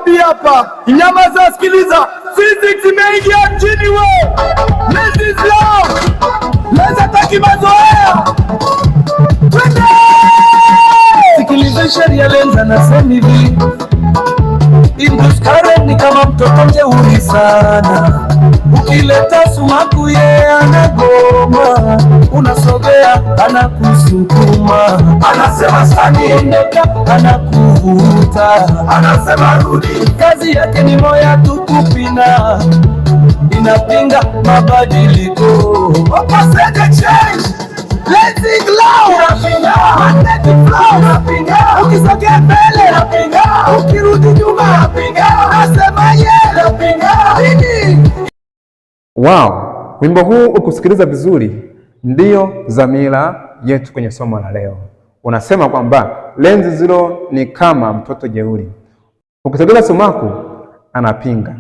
Bobby hapa. Nyamaza, sikiliza. Physics imeingia mjini we. This is love. Leza taki mazoea. Twende! Sikiliza sheria lenza na semi hivi. Induce current ni kama mtoto mjeuri sana. Ukileta sumaku ye anagoma, unasogea anakusukuma, anasema sani, anakuvuta, anasema rudi. Kazi yake ni moya tu kupina, inapinga mabadiliko. Opposite change, let's glow. Inapinga, magnetic flow. Inapinga, ukisogea mbele. Inapinga, ukirudi nyuma. Inapinga, anasema ye. Inapinga, nini? Wow, wimbo huu ukusikiliza vizuri ndiyo dhamira yetu kwenye somo la leo. Unasema kwamba Lenzi Zero ni kama mtoto jeuri. Ukisogeza sumaku anapinga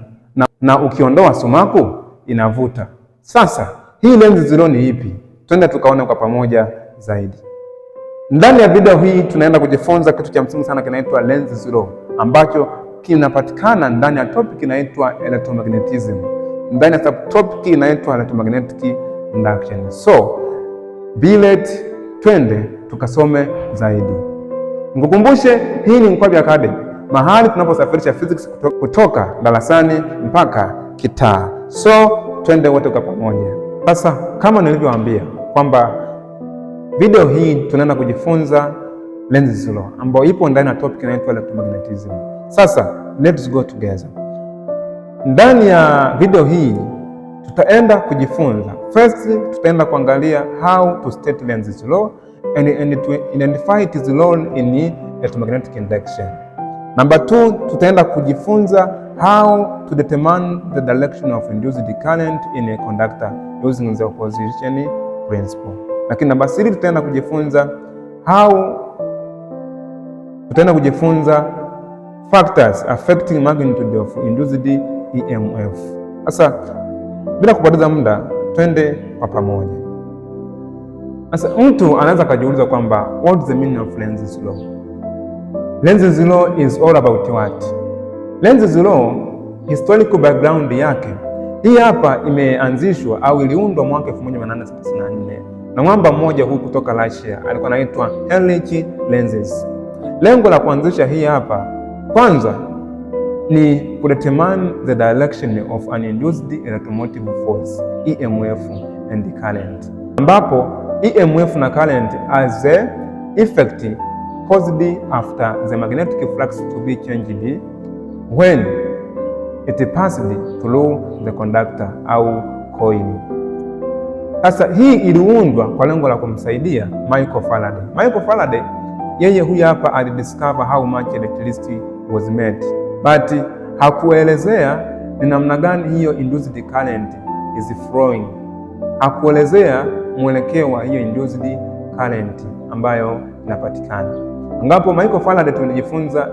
na ukiondoa sumaku inavuta. Sasa hii Lenzi Zero ni ipi? Twende tukaone kwa pamoja zaidi. Ndani ya video hii tunaenda kujifunza kitu cha msingi sana kinaitwa Lenzi Zero, ambacho kinapatikana ndani ya topic inaitwa electromagnetism. Ndani ya subtopic inaitwa electromagnetic induction. So, billet twende tukasome zaidi. Nikukumbushe, hii ni Mkwabi Academy, mahali tunaposafirisha physics kutoka darasani mpaka kitaa. So, twende wote kwa pamoja. Sasa, kama nilivyowaambia kwamba video hii tunaenda kujifunza Lenzi Zero ambayo ipo ndani ya topic inaitwa electromagnetism. Sasa, let's go together. Ndani ya video hii tutaenda kujifunza, first tutaenda kuangalia how to state Lenzi Zero and to identify its role in electromagnetic induction. Number 2, tutaenda kujifunza how to determine the direction of induced current in a conductor using the opposition principle. Lakini number 3, tutaenda kujifunza factors affecting magnitude of induced EMF. Sasa bila kupoteza muda twende kwa pamoja. Sasa mtu anaweza kujiuliza kwamba what is the meaning of Lenzi Zero? Lenzi Zero is all about what? Lenzi Zero historical background yake hii hapa imeanzishwa au iliundwa mwaka 1864 na mwamba mmoja huyu kutoka Russia alikuwa anaitwa Heinrich Lenz. Lengo la kuanzisha hii hapa kwanza ni kudetermine the direction of an induced electromotive force EMF and current, ambapo EMF na current as a effect caused after the magnetic flux to be changed when it passed through the conductor au coil. Sasa hii iliundwa kwa lengo la kumsaidia Michael Faraday. Michael Faraday yeye huyu hapa alidiscover how much electricity was made, but hakuelezea ni namna gani hiyo induced current is flowing. Hakuelezea mwelekeo wa hiyo induced current ambayo inapatikana, ambapo Michael Faraday tulijifunza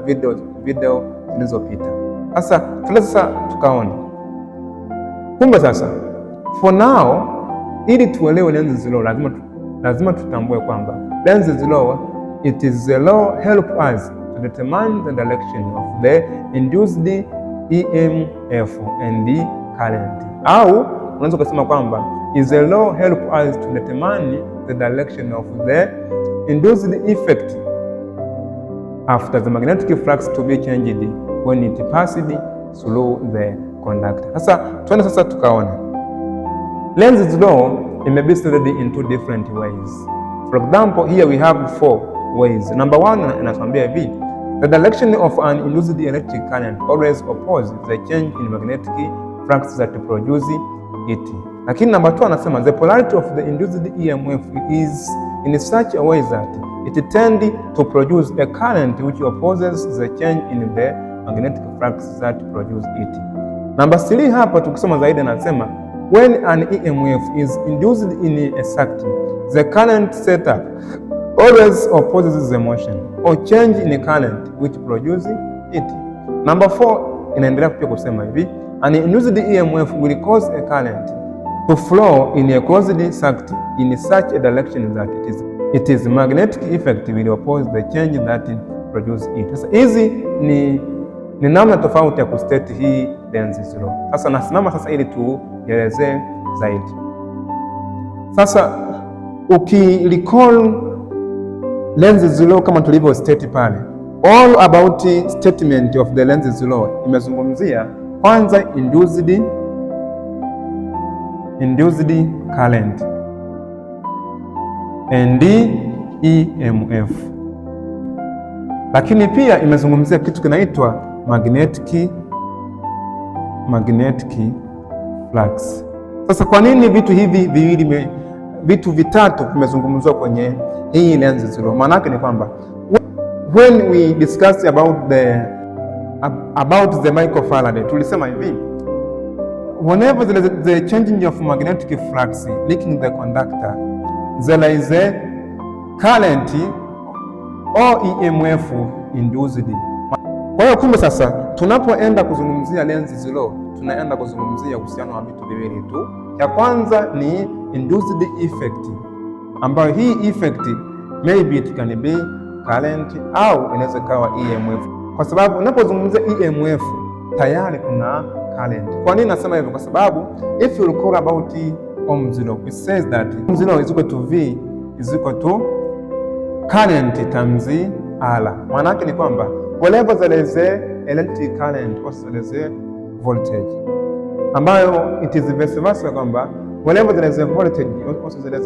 video zilizopita. Sasa tukaona kumbe sasa for now, ili tuelewe Lenzi Zero lazima tutambue kwamba Lenzi Zero, it is a law help us to determine the direction of the induced EMF and the current. Au unaweza kusema kwamba is a law help us to determine the direction of the induced effect after the magnetic flux to be changed when it passed through the conductor. Sasa tuende tukaona Lenzi Zero may be studied in two different ways. For example, here we have 4 ways. Number 1 inatuambia hivi: the direction of an induced electric current always opposes the change in magnetic flux that produce it. Lakini number 2 anasema the polarity of the induced EMF is in such a way that it tends to produce a current which opposes the change in the magnetic flux that produce it. Number 3 hapa tukisoma zaidi anasema when an EMF is induced in a circuit, the current setup always opposes the motion or change in a current which produces it. Number 4 inaendelea pia kusema hivi: an induced EMF will cause a current to flow in a closed circuit in such a direction that it is magnetic effect will oppose the change that produce it. Sasa hizi ni ni namna tofauti ya kustate hii Lenz's law. Sasa nasimama sasa ili tuelezee zaidi. Sasa ukirecall Lenz's law kama tulivyo state pale, all about statement of the Lenz's law imezungumzia kwanza induced current and EMF, lakini pia imezungumzia kitu kinaitwa magnetic flux. Sasa kwa nini vitu hivi viwili, vitu vitatu vimezungumzwa kwenye hii Lenz's law? Maana yake ni kwamba when we discuss about the microfarad, tulisema hivi, whenever there is the changing of magnetic flux leaking the conductor, there is a current or EMF induced. Kwa hiyo kumbe sasa tunapoenda kuzungumzia Lenz's law, tunaenda kuzungumzia uhusiano wa vitu viwili tu. Ya kwanza ni induced effect, ambayo hii effect maybe it can be current au inaweza kawa EMF, kwa sababu unapozungumzia EMF tayari kuna current. Kwa nini nasema hivyo? Kwa sababu if you recall about Ohm's law, it says that Ohm's law is equal to V is equal to current times R. Maana yake ni kwamba whenever there is a electric current also there is a voltage, ambayo it is vice versa, kwamba whenever there is a voltage also there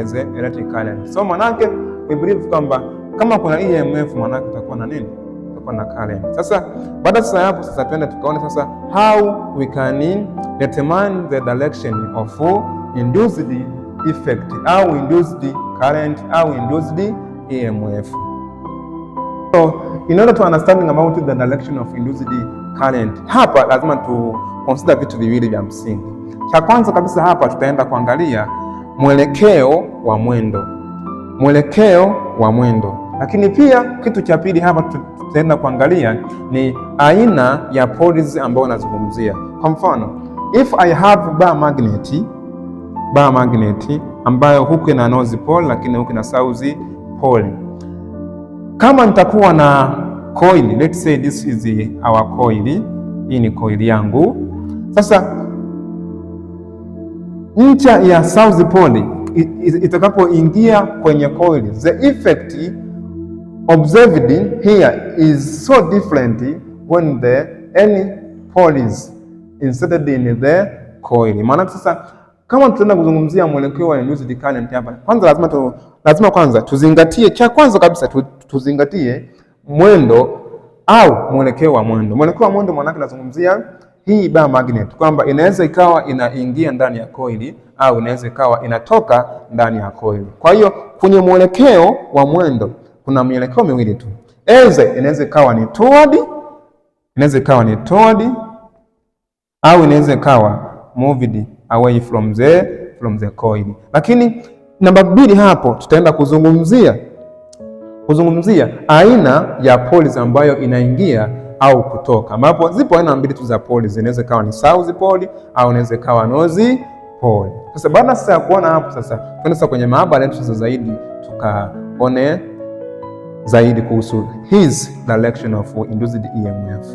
is a electric current. So maana yake we believe kwamba kama kuna EMF maana yake itakuwa na nini? Itakuwa na current. Sasa baada sasa hapo sasa twende tukaone sasa how we can determine the direction of induced effect au induced current au induced EMF. So in order to understanding about the direction of induced current, hapa lazima tu consider vitu viwili vya msingi. Cha kwanza kabisa hapa tutaenda kuangalia mwelekeo wa mwendo, lakini pia kitu cha pili hapa tutaenda kuangalia ni aina ya poles ambayo nazungumzia. Kwa mfano, if I have bar magnet ambayo huku ina north pole lakini huku ina south pole. Kama nitakuwa na coil, let's say this is our coil, hii ni coil yangu. Sasa ncha ya south pole itakapoingia kwenye coil, the effect observed here is so different when the any pole is inserted in the coil. Maana sasa kama tutaenda kuzungumzia mwelekeo wa induced current hapa, lazima kwanza tuzingatie, cha kwanza kabisa tuzingatie mwendo au mwelekeo wa mwendo. Mwelekeo wa mwendo maana nazungumzia hii bar magnet, kwamba inaweza ikawa inaingia ndani ya coil au inaweza ikawa inatoka ndani ya coil. Kwa hiyo kwenye mwelekeo wa mwendo kuna mielekeo miwili tu. Inaweza ikawa ni toward, au inaweza ikawa moved away from the coil. Lakini namba 2 hapo tutaenda kuzungumzia aina ya poles ambayo inaingia au kutoka, ambapo zipo aina mbili tu za poles. Inaweza kawa ni south pole au inaweza kawa north pole. Sasa baada sasa ya kuona hapo, sasa twende sasa kwenye maabara yetu sasa zaidi tukaone zaidi kuhusu his direction of induced EMF.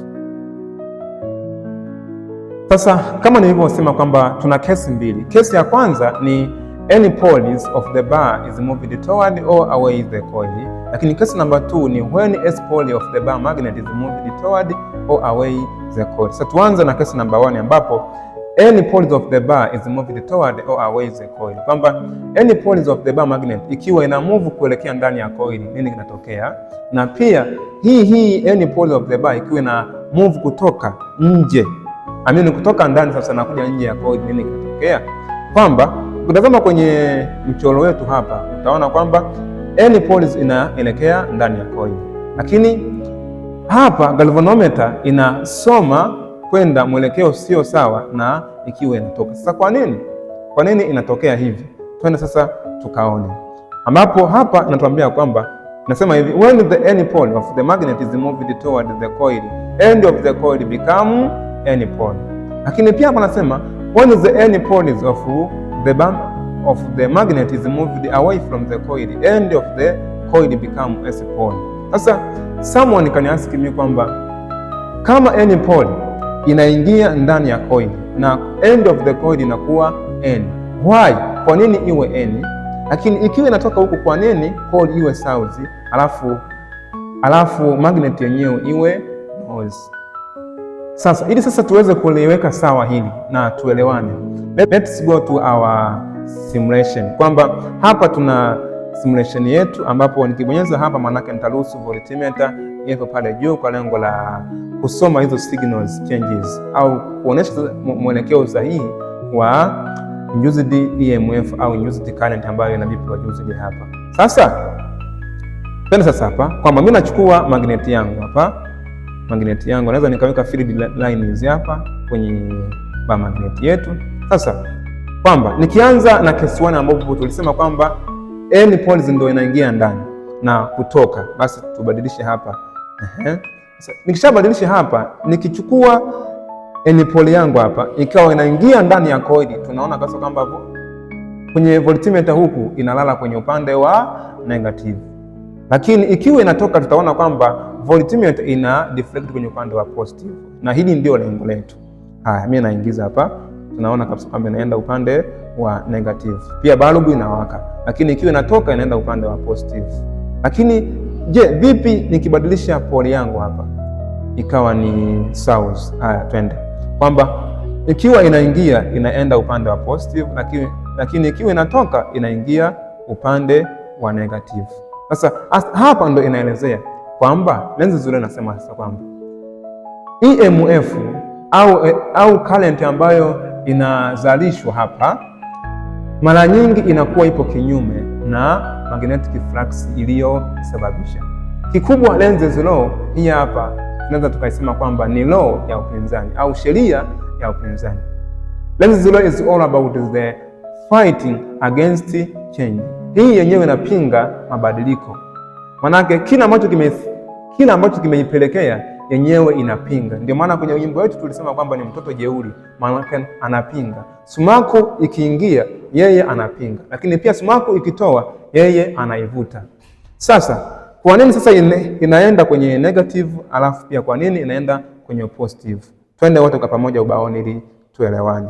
Sasa kama nilivyosema kwamba tuna kesi mbili. Kesi ya kwanza ni any poles of the bar is moved toward or away the coil. Lakini kesi number 2 ni when S pole of the bar magnet is moved toward or away the coil. Sasa tuanze na kesi number 1 ambapo any poles of the bar is moved toward or away the coil. Kwamba any poles of the bar magnet ikiwa ina move kuelekea ndani ya coil, nini kinatokea? Na pia hii any pole of the bar ikiwa ina move kutoka nje, kutoka ndani sasa na kuja nje ya coil, nini kinatokea? Kwamba ukitazama kwenye mchoro wetu hapa utaona kwamba any poles inaelekea ndani ya coil, lakini hapa galvanometer inasoma kwenda mwelekeo sio sawa na ikiwa inatoka. Sasa kwa nini inatokea hivi? Twende sasa tukaone, ambapo hapa inatuambia kwamba nasema hivi, when the any pole of the magnet is moved toward the coil, end of the coil become any pole. Lakini pia hapa nasema when the any poles of the magnet is moved away from the coil, end of the coil become S pole. Sasa someone can ask me kwamba kama N pole inaingia ndani ya coil na end of the coil inakuwa N. Why? Kwa nini iwe N? Lakini ikiwa inatoka huku, kwa nini coil iwe south alafu magnet yenyewe iwe north? Sasa ili sasa tuweze kuliweka sawa hili na tuelewane, let's go to our simulation, kwamba hapa tuna simulation yetu ambapo nikibonyeza hapa maanake nitaruhusu voltmeter iwepo pale juu kwa lengo la kusoma hizo signals changes au kuonesha mwelekeo sahihi wa induced EMF au induced current ambayo inabi produced hapa. Sasa tena hapa kwamba mimi nachukua magnet yangu hapa, magnet yangu naweza nikaweka field lines hapa kwenye ba magnet yetu. Sasa kwamba nikianza na case 1 ambapo tulisema kwamba N poles ndio inaingia ndani na kutoka, basi tubadilishe hapa. Sasa nikishabadilisha hapa, nikichukua N pole yangu hapa ikawa inaingia ndani ya coil, tunaona kasa kwamba kwenye voltmeter huku inalala kwenye upande wa negative, lakini ikiwa inatoka tutaona kwamba voltmeter ina deflect kwenye upande wa positive, na hili ndio lengo letu. Haya, mimi naingiza hapa, tunaona kabisa kwamba inaenda upande wa negative. Pia bulb inawaka, lakini ikiwa inatoka inaenda upande wa positive. Lakini je, vipi nikibadilisha pole yangu hapa ikawa ni south? Haya, twende kwamba ikiwa inaingia inaenda upande wa positive, lakini ikiwa inatoka inaingia upande wa negative. Sasa hapa ndo inaelezea kwamba lenzi zile nasema sasa kwamba EMF au current ambayo inazalishwa hapa mara nyingi inakuwa ipo kinyume na magnetic flux iliyosababisha. Kikubwa lenzi law hii hapa tunaweza tukaisema kwamba ni law ya upinzani au sheria ya upinzani. Lenzi law is all about the fighting against change. Hii yenyewe inapinga mabadiliko. Manake kila ambacho kimeipelekea yenyewe inapinga. Ndio maana kwenye wimbo wetu tulisema kwamba ni mtoto jeuri, manake anapinga. Sumaku ikiingia yeye anapinga, lakini pia sumaku ikitoa yeye anaivuta. Sasa kwa nini sasa inaenda kwenye negative, alafu pia kwa nini inaenda kwenye positive? Twende wote kwa pamoja ubaoni ili tuelewane.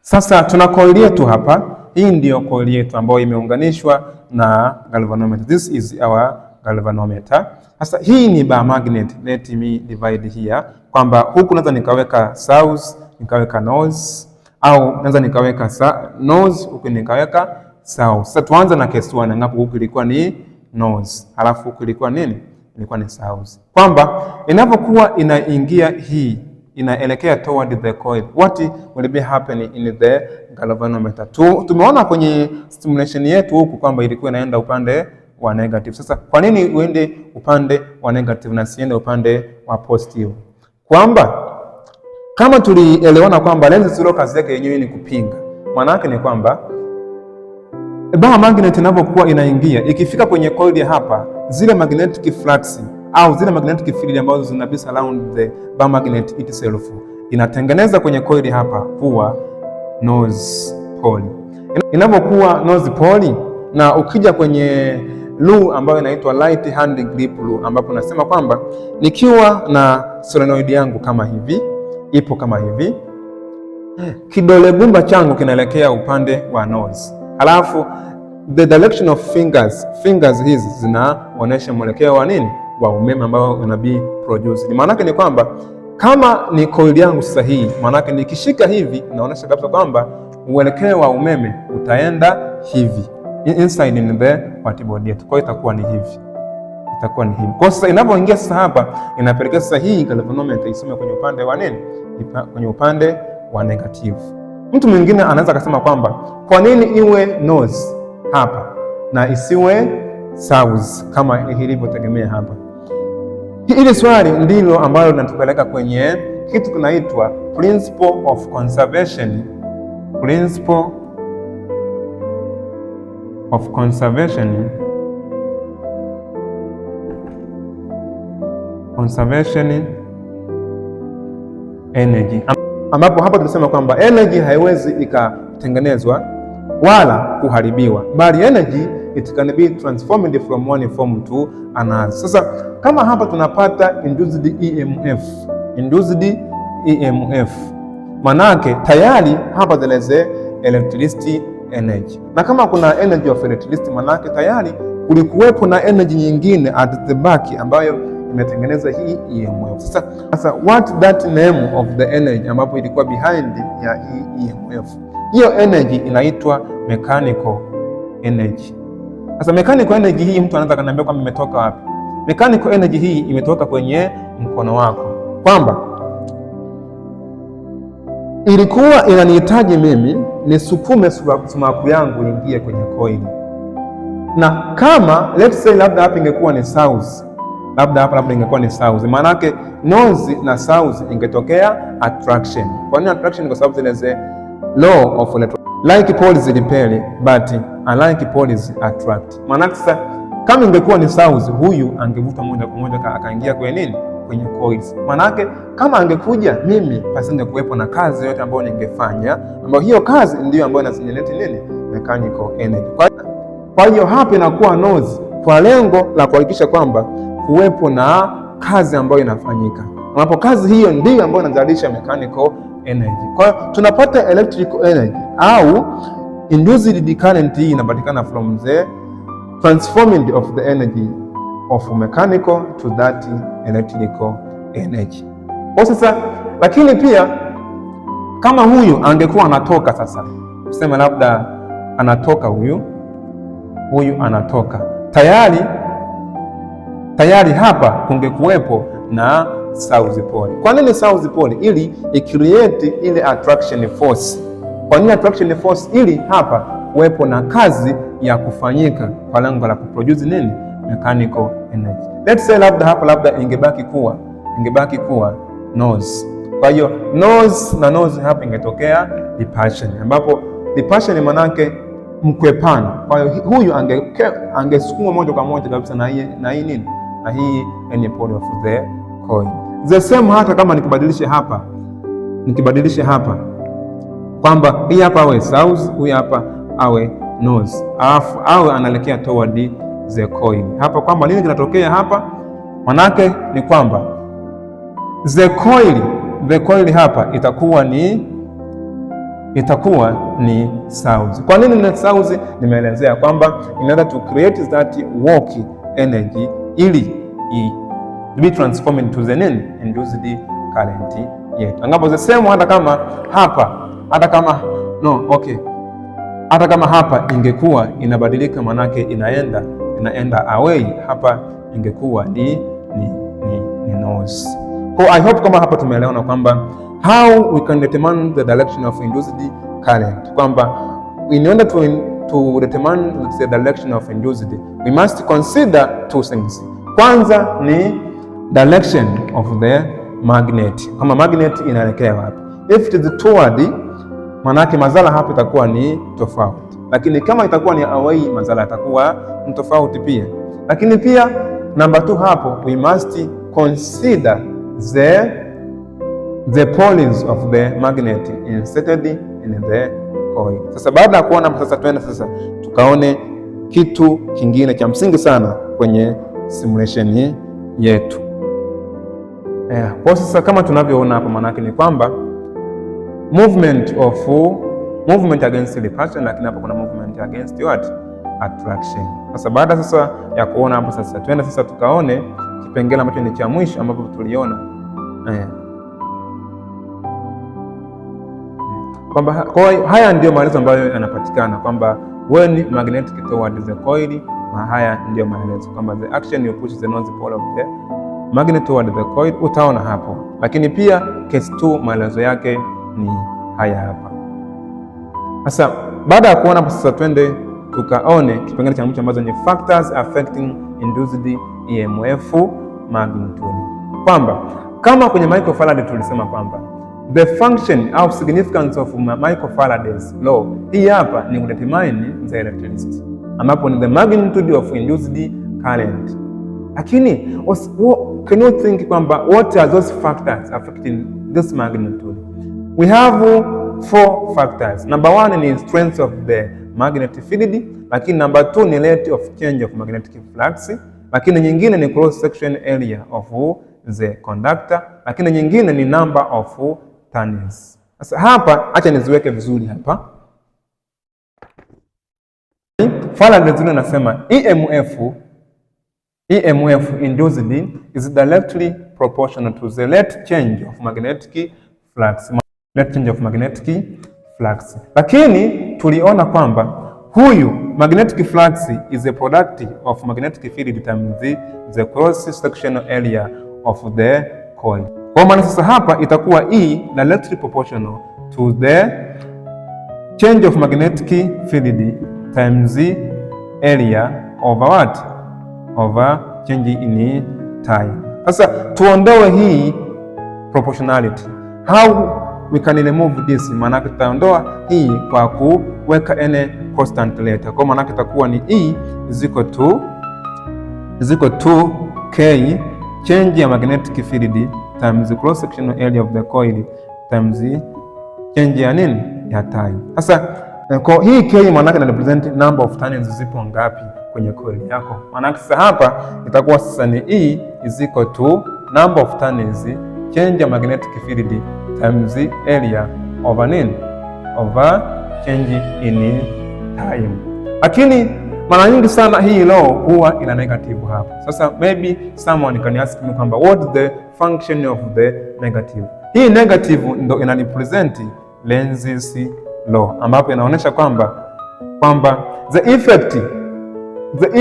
Sasa tuna coil yetu hapa. Hii ndio coil yetu ambayo imeunganishwa na galvanometer. This is our galvanometer. Sasa hii ni bar magnet. Let me divide here kwamba huku naweza nikaweka south, nikaweka north, au naweza nikaweka north huku nikaweka south. Sasa tuanze na case 1 ambapo huku ilikuwa ni north, alafu huku ilikuwa nini? Ilikuwa ni south. Kwamba inapokuwa inaingia hii inaelekea toward the coil, what will be happening in the galvanometer? Tumeona kwenye stimulation yetu huku kwamba ilikuwa inaenda upande wa negative. Sasa kwa nini uende upande wa negative na siende upande wa positive? Kwamba kama tulielewana kwamba lenzi zero kazi yake yenyewe ni kupinga. Maana yake ni kwamba bar magnet inapokuwa inaingia ikifika kwenye coil hapa, zile magnetic flux au zile magnetic field ambazo zina surround the bar magnet itself inatengeneza kwenye coil hapa kuwa north pole. Inapokuwa north pole, na ukija kwenye rule ambayo inaitwa right hand grip rule, ambapo nasema kwamba nikiwa na solenoid yangu kama hivi, ipo kama hivi, kidole gumba changu kinaelekea upande wa north, alafu the direction of fingers hizi zinaonesha mwelekeo wa nini? Wa umeme ambao unabi produce. Maana yake ni kwamba kama ni coil yangu sahihi, maana yake nikishika hivi inaonesha kabisa kwamba uelekeo wa umeme utaenda hivi inside in the wattbody yetu. Kwa hiyo itakuwa ni hivi. Kwa sasa inapoingia sasa hapa inapelekea sasa hii galvanometer isome kwenye upande wa nini? Kwenye upande wa negative. Mtu mwingine anaweza kusema kwamba kwa nini iwe north hapa na isiwe south kama ilivyotegemea hapa? Hili swali ndilo ambalo linatupeleka kwenye kitu kinaitwa principle of conservation. Principle of conservation energy, ambapo hapa tunasema kwamba energy haiwezi ikatengenezwa wala kuharibiwa, bali energy it can be transformed from one form to another. Sasa kama hapa tunapata induced EMF, manake tayari hapa there is electricity energy, na kama kuna energy of electricity, manake tayari kulikuwepo na energy nyingine at the back ambayo imetengeneza hii EMF. Sasa what that name of the energy ambapo ilikuwa behind ya hii EMF, hiyo energy inaitwa mechanical energy. Sasa mechanical energy hii mtu anaweza kaniambia kwamba imetoka wapi? Mechanical energy hii imetoka kwenye mkono wako, kwamba ilikuwa inanihitaji mimi nisukume sumaku yangu ingie kwenye coil, na kama let's say labda hapa ingekuwa ni south, labda ingekuwa ni south, maana yake north na south ingetokea attraction. Kwa nini attraction? Kwa sababu there's a law of like poles repel but unlike poles attract. Maana sasa kama ingekuwa ni south, huyu angevuta moja kwa moja akaingia kwenye nini, kwenye coils. Maana yake kama angekuja mimi, pasinge kuwepo na kazi yote ambayo ningefanya, ambayo hiyo kazi ndio ambayo inagenerate nini, mechanical energy. Kwa hiyo hapa inakuwa north kwa lengo la kuhakikisha kwamba kuwepo na kazi ambayo inafanyika, ambapo kazi hiyo ndio ambayo inazalisha mechanical energy. Kwa hiyo tunapata electrical energy au induced current. Hii inapatikana from the transforming of the energy of mechanical to that electrical energy. Kwa sasa, lakini pia kama huyu angekuwa anatoka sasa, tuseme labda anatoka huyu anatoka, tayari hapa kungekuwepo na south pole. Kwa nini south pole? Ili icreate ile attraction force. Kwa nini attraction force? Ili hapa kuwepo na kazi ya kufanyika kwa lengo la kuproduce nini, mechanical energy. Let's say labda ingebaki kuwa north. Kwa hiyo north na north hapa ingetokea repulsion, ambapo repulsion manake mkwepano. Kwa hiyo huyu angesukuma moja kwa moja kabisa na hii nini, na hii any pole of the coil. The same hata kama nikibadilisha hapa kwamba hii hapa awe south, huyu hapa awe north, alafu awe analekea toward the coil hapa, kwamba nini kinatokea hapa? Manake ni kwamba the coil hapa itakuwa ni south. Kwa nini ni south? Nimeelezea kwamba in order to create that work energy ili be transformed to the induced current yetu. Angapo the same hata kama hapa ingekuwa inabadilika, manake inaenda away, hapa ingekuwa ni north. So I hope kama hapa tumeelewana kwamba how we can determine the direction of induced current, kwamba in order to determine the direction of induced, we must consider two things. Kwanza ni direction of the magnet, kama magnet inaelekea wapi. If it is toward, manake mazala hapa itakuwa ni tofauti, lakini kama itakuwa ni away, mazala itakuwa ni tofauti pia. Lakini pia number 2 hapo, we must consider the poles of the magnet inserted in the coil. Sasa baada ya kuona sasa, twende sasa tukaone kitu kingine cha msingi sana kwenye simulation yetu. Kwa sasa kama tunavyoona hapa, manake ni kwamba movement against repulsion, lakini hapa kuna movement against what? Attraction. Sasa baada sasa ya kuona hapo, sasa twende sasa tukaone kipengele ambacho ni cha mwisho ambapo tuliona kwamba haya ndio maelezo ambayo yanapatikana kwamba when magnetic toward the coil, haya ndio maelezo kwamba the action you push the north pole of the magnet toward the coil, utaona hapo. Lakini pia case 2 maelezo yake ni haya hapa. Sasa baada ya kuona sasa, twende tukaone kipengele cha mwisho ambazo ni factors affecting induced EMF magnitude, kwamba kama kwenye microfarad tulisema kwamba the function au significance of microfarad's law, hii hapa ni kudetermine the electricity, ambapo ni the magnitude of induced current. Lakini can you think kwamba what are those factors affecting this magnitude? We have four factors. Number one ni strength of the magnetic field, lakini number two ni rate of change of magnetic flux, lakini nyingine ni cross section area of the conductor, lakini nyingine ni number of turns. Sasa hapa acha niziweke vizuri hapa. Faraday anasema EMF induced is directly proportional to the rate change of magnetic flux. Lakini tuliona kwamba huyu magnetic flux is a product of magnetic field times the cross sectional area of the coil. Kwa maana sasa hapa itakuwa E directly proportional to the change of magnetic field times area over what? Over change in time. Sasa tuondoe hii proportionality. How we can remove this? Maana tutaondoa hii kwa kuweka n constant later. Kwa maana itakuwa ni E is equal to K change ya magnetic field times the cross sectional area of the coil times change ya nini? Ya time. Sasa kwa hii K maana ina represent number of turns zipo ngapi kwenye coil yako. Maana sasa hapa itakuwa sasa ni E is equal to number of turns change ya magnetic field times area over nini? Over change in time. Lakini mara nyingi sana hii law huwa ina negative hapa. Sasa maybe someone can ask me kwamba what is the function of the negative? Hii negative ndo ina represent Lenz's law, ambapo inaonyesha kwamba the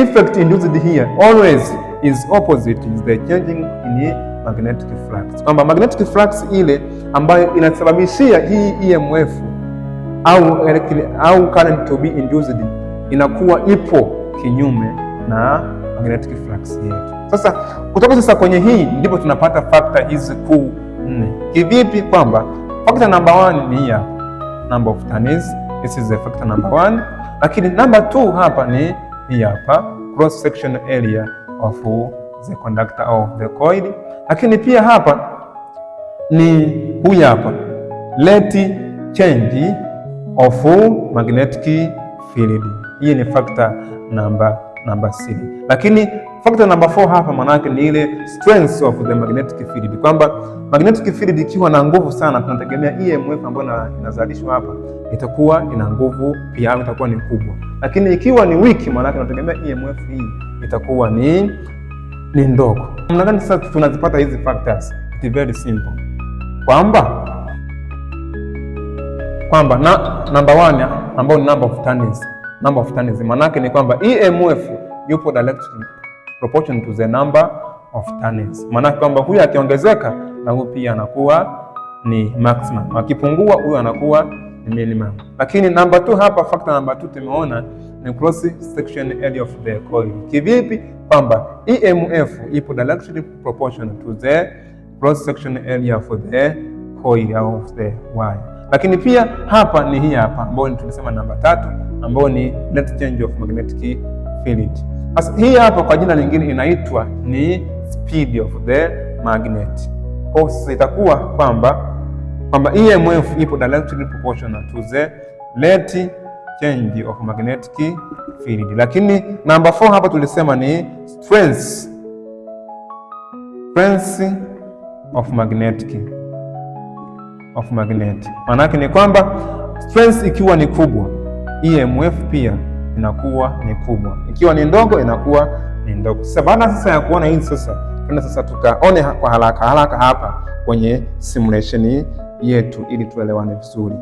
effect induced here always is opposite is the changing in magnetic flux. Kwamba magnetic flux ile ambayo inasababishia hii EMF au current to be induced inakuwa ipo kinyume na magnetic flux yetu. Sasa kutoka sasa kwenye hii ndipo tunapata factor hizi kuu 4. Kivipi? Kwamba factor number 1 ni hapa, number of turns. This is the factor number 1. Lakini number 2 hapa ni hii hapa, cross section area of the conductor of the coil. Lakini pia hapa ni huyu hapa, rate change of magnetic field. Hii ni factor number 3. Lakini factor number 4 hapa manake ni ile strength of the magnetic field, kwamba magnetic field ikiwa na nguvu sana tunategemea EMF ambayo inazalishwa hapa itakuwa ina nguvu pia, itakuwa ni kubwa. Lakini ikiwa ni weak manake tunategemea EMF hii itakuwa ni ndogo. Namna gani sasa tunazipata hizi factors? It very simple. Kwamba number 1 ambao ni number of turns manake ni kwamba EMF yupo directly proportional to the number of turns. Manake kwamba huyu akiongezeka na huyu pia anakuwa ni maximum, akipungua huyu anakuwa ni minimum. Lakini number 2 hapa, factor number 2 tumeona ni cross section area of the coil. Kivipi? Kwamba EMF ipo directly proportional to the cross section area of the coil of the wire. Lakini pia hapa ni hii hapa ambayo tulisema namba 3 ambayo ni rate change of magnetic field. Sasa hii hapa kwa jina lingine inaitwa ni speed of the magnet. Kwa sasa itakuwa kwamba EMF ipo directly proportional to the rate change of magnetic field. Lakini namba 4 hapa tulisema ni strength of magnet. Maanake ni kwamba strength ikiwa ni kubwa, EMF pia inakuwa ni kubwa, ikiwa ni ndogo inakuwa ni ndogo. Sasa baada ya kuona hii twende sasa tukaone kwa haraka hapa kwenye simulation yetu ili tuelewane vizuri.